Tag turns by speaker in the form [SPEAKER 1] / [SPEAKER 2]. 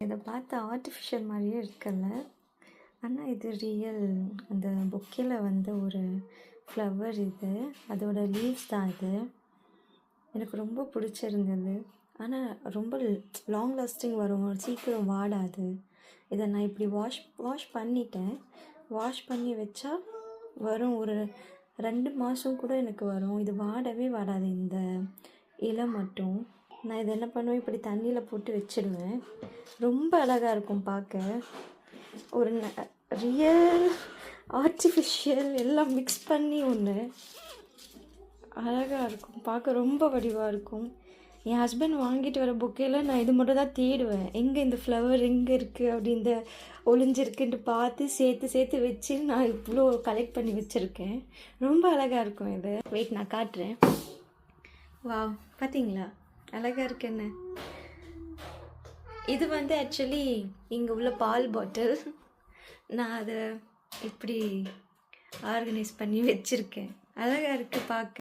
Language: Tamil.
[SPEAKER 1] இதை பார்த்து ஆர்டிஃபிஷியல் மாதிரியே இருக்குல்ல, ஆனால் இது ரியல். அந்த பொக்கேயில் வந்து ஒரு ஃப்ளவர் இது, அதோட லீவ்ஸ் தான் இது. எனக்கு ரொம்ப பிடிச்சிருந்தது. ஆனால் ரொம்ப லாங் லாஸ்டிங் வரும், சீக்கிரம் வாடாது. இதை நான் இப்படி வாஷ் பண்ணிட்டேன். வாஷ் பண்ணி வச்சா வரும், ஒரு 2 மாதம் கூட எனக்கு வரும். இது வாடவே வாடாது, இந்த இலை மட்டும். நான் இதை என்ன பண்ணுவேன், இப்படி தண்ணியில் போட்டு வச்சிடுவேன். ரொம்ப அழகாக இருக்கும் பார்க்க. ஒரு ரியல் ஆர்டிஃபிஷியல் எல்லாம் மிக்ஸ் பண்ணி ஒன்று அழகாக இருக்கும் பார்க்க, ரொம்ப வடிவாக இருக்கும். என் ஹஸ்பண்ட் வாங்கிட்டு வர பொக்கேயில் நான் இது மட்டும் தான் தேடுவேன், எங்கே இந்த ஃப்ளவர் எங்கே இருக்குது அப்படி இந்த ஒளிஞ்சிருக்குன்ட்டு பார்த்து சேர்த்து வச்சு நான் இவ்வளோ கலெக்ட் பண்ணி வச்சுருக்கேன். ரொம்ப அழகாக இருக்கும் இது. வெயிட் நான் காட்டுறேன். வாவ், பார்த்தீங்களா அழகாக இருக்கு என்ன. இது வந்து ஆக்சுவலி இங்கே உள்ள பால் பாட்டில். நான் அதை இப்படி ஆர்கனைஸ் பண்ணி வச்சுருக்கேன். அழகாக இருக்குது பார்க்க.